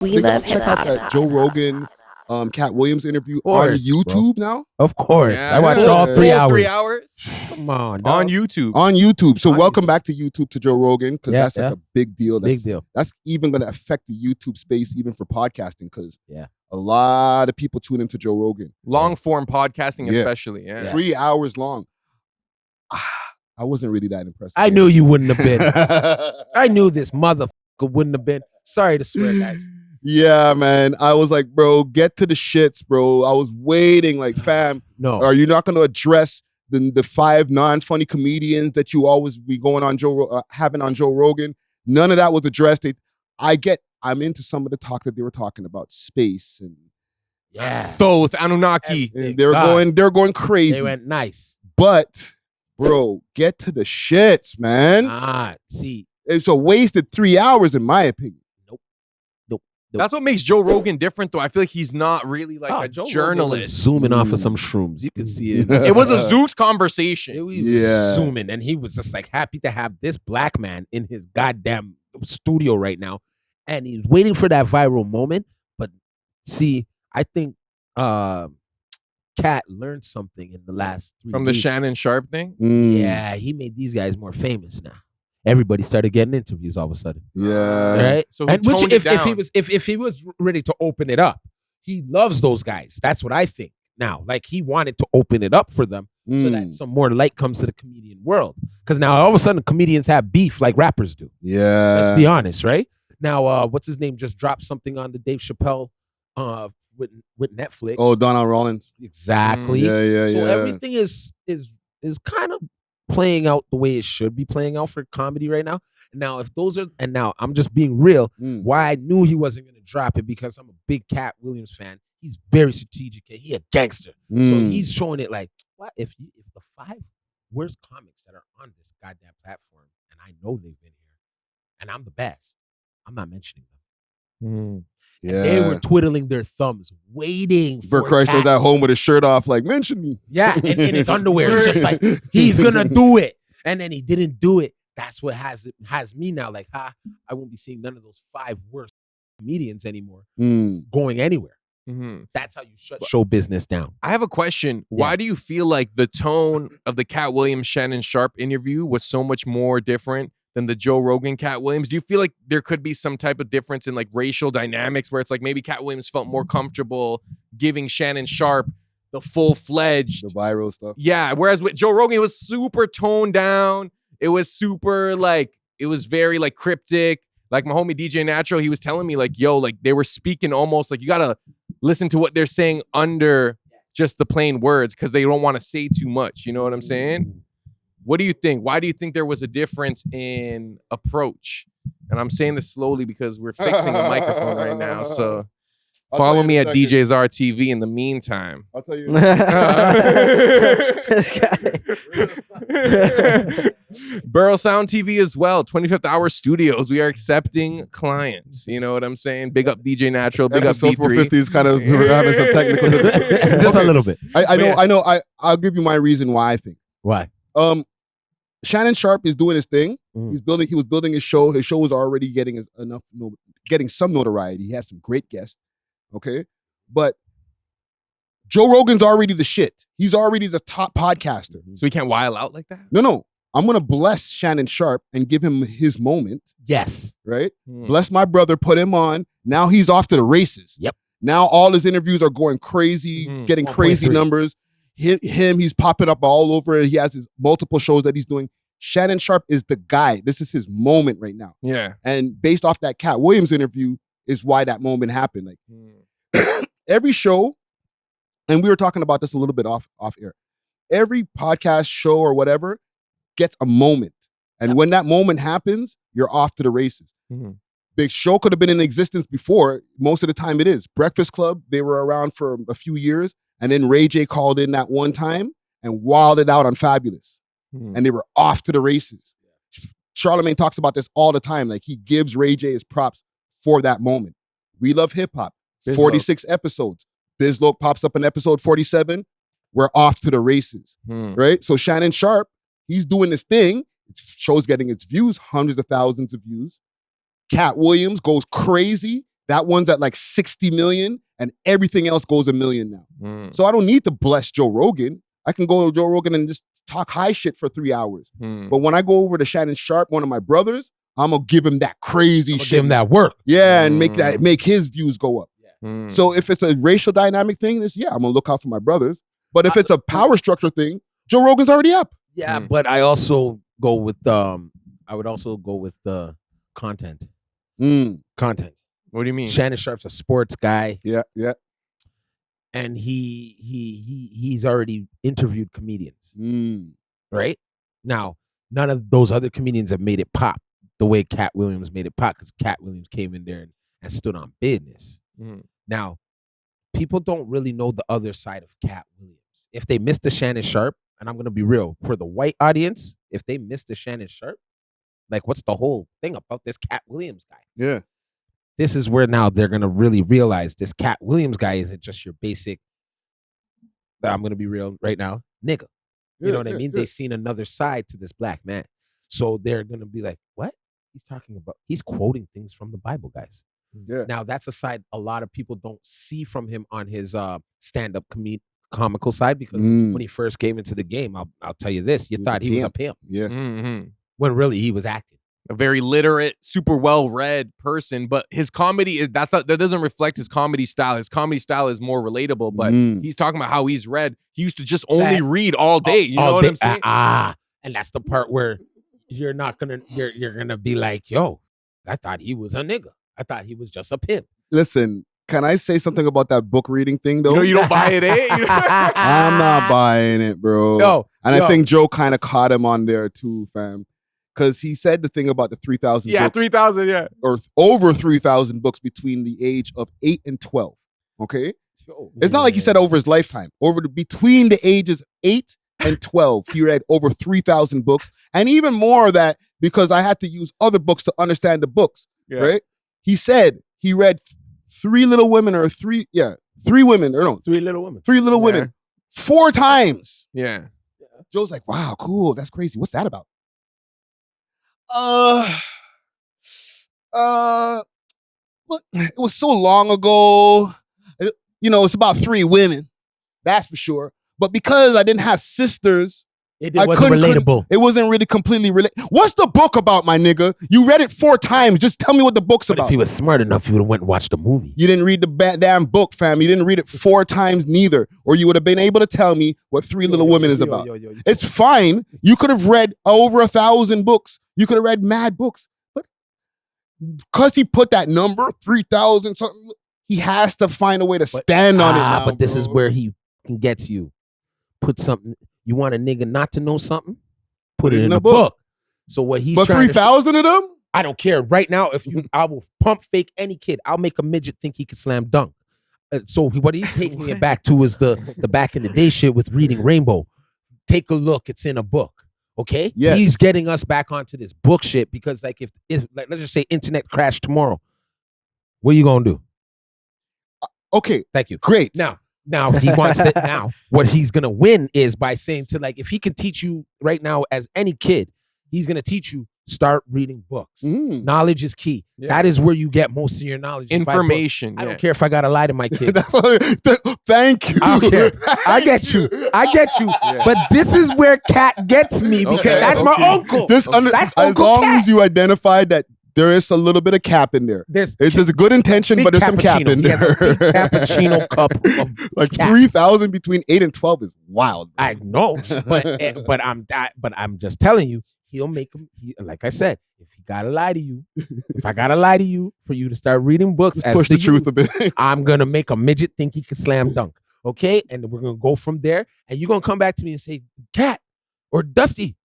We They love gotta check out that Joe Rogan, Cat Williams interview on course, YouTube now. Of course. Yeah. I watched all 3 Full hours. 3 hours Come on, on dog. YouTube. On YouTube. So On welcome back to YouTube to Joe Rogan, because Yeah, that's like yeah. a big deal. Big deal. That's even going to affect the YouTube space, even for podcasting, because Yeah. a lot of people tune into Joe Rogan. Long form podcasting, Yeah. especially. Yeah. 3 hours long. I wasn't really that impressed. I knew you wouldn't have been. I knew this motherfucker wouldn't have been. Sorry to swear, guys. Yeah, man. I was like, bro, get to the shits, bro. I was waiting, like, fam. No. Are you not going to address the 5 non-funny comedians that you always be going on having on Joe Rogan? None of that was addressed. I'm into some of the talk that they were talking about, space and Yeah. Thoth, Anunnaki. and they're going crazy. They went nice. But, bro, get to the shits, man. See. It's a wasted 3 hours, in my opinion. That's what makes Joe Rogan different, though. I feel like he's not really like a Joe Rogan journalist. was zooming off of some shrooms. You can see it. It was a Zoot conversation. It was Yeah. zooming, and he was just like happy to have this black man in his goddamn studio right now, and he's waiting for that viral moment. But see, I think Cat learned something in the last 3 From the weeks. Shannon Sharp thing. Yeah, he made these guys more famous now. Everybody started getting interviews all of a sudden. Yeah. Right? So he And which toned if it he down. was if he was ready to open it up, he loves those guys. That's what I think. Now, like he wanted to open it up for them so that some more light comes to the comedian world. Because now all of a sudden comedians have beef like rappers do. Yeah. Let's be honest, right? Now, what's his name just dropped something on the Dave Chappelle with Netflix. Oh, Donald Rollins. Exactly. Yeah. So everything is kind of playing out the way it should be playing out for comedy right now. Now, now I'm just being real. Why I knew he wasn't going to drop it, because I'm a big Cat Williams fan. He's very strategic and he a gangster. So he's showing it like, what if the 5 worst comics that are on this goddamn platform, and I know they've been here, and I'm the best, I'm not mentioning them. Yeah. And they were twiddling their thumbs, waiting for Bert Kreischer was Cat. at home with his shirt off, like, mention me. Yeah, and in his underwear, it's just like, he's gonna do it. And then he didn't do it. That's what has me now like, I won't be seeing none of those 5 worst comedians anymore going anywhere. That's how you shut show business down. I have a question. Why do you feel like the tone of the Cat Williams Shannon Sharp interview was so much more different than the Joe Rogan Cat Williams? Do you feel like there could be some type of difference in like racial dynamics where it's like maybe Cat Williams felt more comfortable giving Shannon Sharp the full-fledged The viral stuff. Yeah, whereas with Joe Rogan, it was super toned down. It was super like, it was very like cryptic. Like my homie DJ Natural, he was telling me like, yo, like they were speaking almost like you gotta listen to what they're saying under just the plain words because they don't want to say too much. You know what I'm saying? What do you think? Why do you think there was a difference in approach? And I'm saying this slowly because we're fixing a microphone right now. So follow me at DJ's RTV in the meantime. I'll tell you. This guy. Burrow Sound TV as well. 25th Hour Studios. We are accepting clients. You know what I'm saying? Big up DJ Natural. Big Episode up D3. 450 is kind of having some technical difficulties. Just a little bit. I know. I'll give you my reason why I think. Why? Shannon Sharp is doing his thing. He was building his show. His show was already getting some notoriety. He has some great guests. Okay. But Joe Rogan's already the shit. He's already the top podcaster. So we can't wild out like that? No. I'm going to bless Shannon Sharp and give him his moment. Yes. Right? Bless my brother, put him on. Now he's off to the races. Yep. Now all his interviews are going crazy, getting crazy 1.3. numbers. He's popping up all over. He has his multiple shows that he's doing. Shannon Sharp is the guy. This is his moment right now. Yeah. And based off that Cat Williams interview is why that moment happened. Like every show, and we were talking about this a little bit off air. Every podcast show or whatever gets a moment. And when that moment happens, you're off to the races. The show could have been in existence before. Most of the time it is. Breakfast Club, they were around for a few years. And then Ray J called in that one time and wilded out on Fabulous. And they were off to the races. Charlamagne talks about this all the time. Like he gives Ray J his props for that moment. We Love Hip Hop, 46 episodes. Bizlo pops up in episode 47. We're off to the races, right? So Shannon Sharp, he's doing this thing. Show's getting its views, hundreds of thousands of views. Cat Williams goes crazy. That one's at like 60 million and everything else goes a million now. So I don't need to bless Joe Rogan. I can go to Joe Rogan and just talk high shit for 3 hours. But when I go over to Shannon Sharp, one of my brothers, I'm gonna give him that crazy shit. Give him that work. Yeah, and make his views go up. So if it's a racial dynamic thing, I'm gonna look out for my brothers. But if it's a power structure thing, Joe Rogan's already up. Yeah, but I also go with I would also go with the content. Content. What do you mean? Shannon Sharp's a sports guy. Yeah. And he's already interviewed comedians. Right? Now, none of those other comedians have made it pop the way Cat Williams made it pop, because Cat Williams came in there and stood on business. Now, people don't really know the other side of Cat Williams. If they missed the Shannon Sharp, and I'm going to be real, for the white audience, if they missed the Shannon Sharp, like, what's the whole thing about this Cat Williams guy? Yeah. This is where now they're going to really realize this Cat Williams guy isn't just your basic, I'm going to be real right now, nigga. You know what I mean? They've seen another side to this black man. So they're going to be like, what? He's talking about, he's quoting things from the Bible, guys. Yeah. Now, that's a side a lot of people don't see from him on his stand-up comical side, because when he first came into the game, I'll tell you this, you thought he was a pimp. Yeah. When really he was acting. A very literate, super well-read person, but his comedy, that doesn't reflect his comedy style. His comedy style is more relatable, but he's talking about how he's read. He used to just only read all day. You know what I'm saying? And that's the part where you're gonna be like, yo, I thought he was a nigga. I thought he was just a pimp. Listen, can I say something about that book reading thing, though? You don't buy it, eh? I'm not buying it, bro. I think Joe kind of caught him on there too, fam. Because he said the thing about the 3,000 books. 3,000, yeah. Or over 3,000 books between the age of 8 and 12, okay? It's not like he said over his lifetime. Between the ages 8 and 12, he read over 3,000 books. And even more of that, because I had to use other books to understand the books, right? He said he read Three Little Women. 3 Little Women 4 times. Yeah. Joe's like, wow, cool. That's crazy. What's that about? It was so long ago. It's about 3 women. That's for sure. But because I didn't have sisters, it wasn't relatable. It wasn't really completely relatable. What's the book about, my nigga? You read it 4 times. Just tell me what the book's about. If he was smart enough, he would have went and watched the movie. You didn't read the damn book, fam. You didn't read it 4 times neither. Or you would have been able to tell me what Three Little Women is about. It's fine. You could have read over 1,000 books. You could have read mad books. But because he put that number, 3,000 something, he has to find a way to stand on it now, but this is where he gets you. Put something. You want a nigga not to know something? Put it in a book. So what he's trying 3,000 of them? I don't care. Right now, I will pump fake any kid. I'll make a midget think he can slam dunk. So what he's taking it back to is the back in the day shit with reading Rainbow. Take a look. It's in a book. Okay? Yes. He's getting us back onto this book shit because like if let's just say internet crashed tomorrow, what are you gonna do? Okay. Thank you. Great. Now he wants to. Now what he's gonna win is by saying to if he can teach you right now as any kid, he's gonna teach you start reading books. Knowledge is key. Yeah. That is where you get most of your knowledge. Information. I don't care if I gotta lie to my kid. Thank you. I don't care. I get you. Yeah. But this is where Cat gets me because that's my uncle. That's as long as you identified that. There is a little bit of cap in there. There's a good intention, but there's some cap in there. He has a big cappuccino cup of like 3,000 between 8 and 12 is wild. Bro. I know, but I'm just telling you, he'll make him. Like I said, if I gotta lie to you for you to start reading books, push the truth a bit. I'm gonna make a midget think he can slam dunk. Okay, and we're gonna go from there, and you're gonna come back to me and say, Cat or Dusty,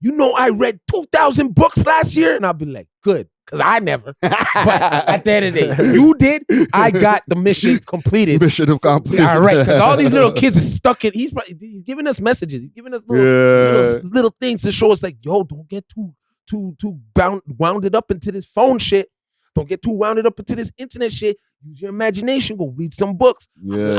I read 2,000 books last year, and I'll be like, good. Because I never. But at the end of the day, you did. I got the mission completed. Mission accomplished. All right. Because all these little kids are stuck in. He's giving us messages. He's giving us little things to show us like, yo, don't get too wounded up into this phone shit. Don't get too wounded up into this internet shit. Use your imagination. Go read some books. Yeah.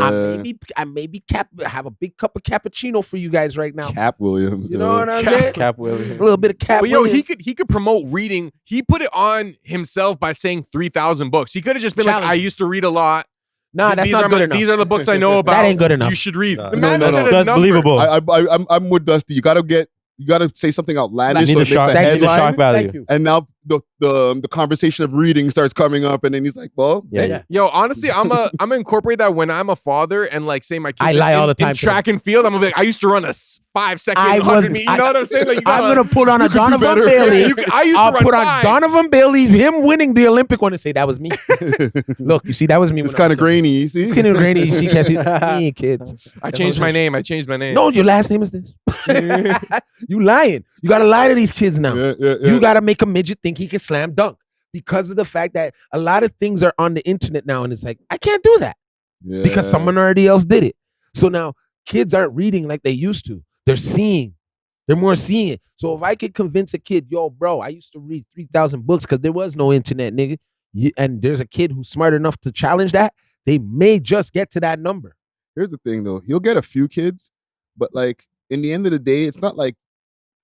I maybe have a big cup of cappuccino for you guys right now. Cap Williams. You know what I'm saying? Cap Williams. A little bit of Cap But yo, Williams. he could promote reading. He put it on himself by saying 3,000 books. He could have just been like, Challenge. I used to read a lot. Nah, that's These not are good enough. These are the books I know about. That ain't good enough. You should read. No. The man No, no, said no. a That's number. believable. I'm with Dusty. You gotta say something outlandish Need so the it makes shock, a need the headline. shock value. Thank you. And now the conversation of reading starts coming up, and then he's like, "Well, Yeah. Yo, honestly, I'm gonna incorporate that when I'm a father and like say my kids I are lie in, all the time in to track and field. I'm gonna be like, I used to run a 5-second 100 meter. You know what I'm saying? Like, you I'm gotta, gonna put on a you could do Donovan better. Bailey. I used to I'll run put on 5. Donovan Bailey's him winning the Olympic one and say that was me. Look, you see, that was me. it's kind of grainy." You see? It's kind of grainy. You see, can't see. Me, kids. I changed my name. No, your last name is this. You lying. You gotta lie to these kids now. Yeah. You gotta make a midget think he can slam dunk because of the fact that a lot of things are on the internet now, and it's like I can't do that because someone already else did it. So now kids aren't reading like they used to. They're seeing. They're more seeing. So if I could convince a kid, yo, bro, I used to read 3,000 books because there was no internet, nigga. And there's a kid who's smart enough to challenge that, they may just get to that number. Here's the thing, though. He'll get a few kids, but like in the end of the day, it's not like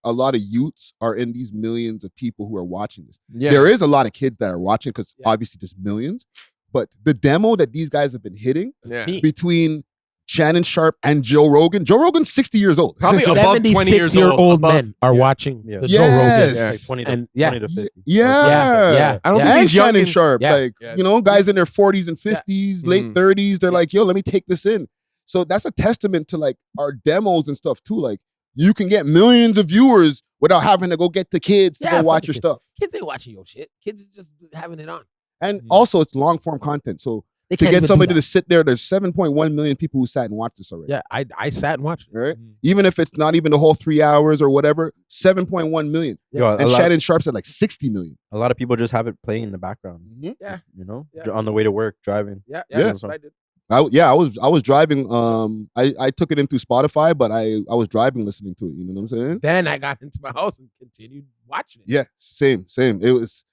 a lot of youths are in these millions of people who are watching this. Yeah. There is a lot of kids that are watching because Yeah. obviously there's millions. But the demo that these guys have been hitting Yeah. between Shannon Sharp and Joe Rogan. Joe Rogan's 60 years old. Probably above 20 years 76-year-old old. men are Yeah. watching Yeah. the Joe Rogan. Yes. Like 20 to, And yeah. 20 to 50. Yeah. I don't think And these Shannon youngins- Sharp, Yeah. like, Yeah. you know, guys in their 40s and 50s, late Mhm. 30s, they're like, yo, let me take this in. So that's a testament to like our demos and stuff too. Like you can get millions of viewers without having to go get the kids to Yeah, go fuck watch the your kids. stuff. Kids ain't watching your shit. Kids are just having it on. And Mhm. also it's long form content. So They to can't get even do somebody that. to sit there, there's 7.1 million people who sat and watched this already. Yeah, I sat and watched it. Right? Mhm. Even if it's not even the whole 3 hours or whatever, 7.1 million. Yo, And Shannon Sharp's at like 60 million. a lot of people just have it playing in the background. Yeah. Just, you know, Yeah. on the way to work, driving. Yeah, Yeah. that's what I did. I was driving. I took it in through Spotify, but I was driving listening to it. You know what I'm saying? Then I got into my house and continued watching it. Yeah, same. It was.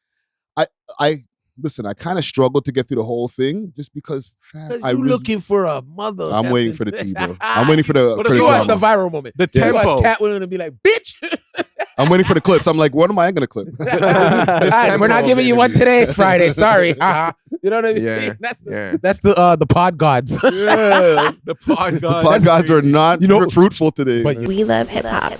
I listen. I kind of struggled to get through the whole thing just because. Fam, Because I you really- looking for a mother. I'm waiting for the tea, bro. I'm waiting for the. What for if the You watch the drama. viral moment. The Yes. You tempo. watch Cat Williams and be like, bitch. I'm waiting for the clips. I'm like, what am I gonna clip? All right, we're not giving you one today. It's Friday. Sorry. Haha. You know what I mean? Yeah. That's Yeah. the pod gods. Yeah, The pod the pod gods are not You know- fruitful today. But man. We love hip hop.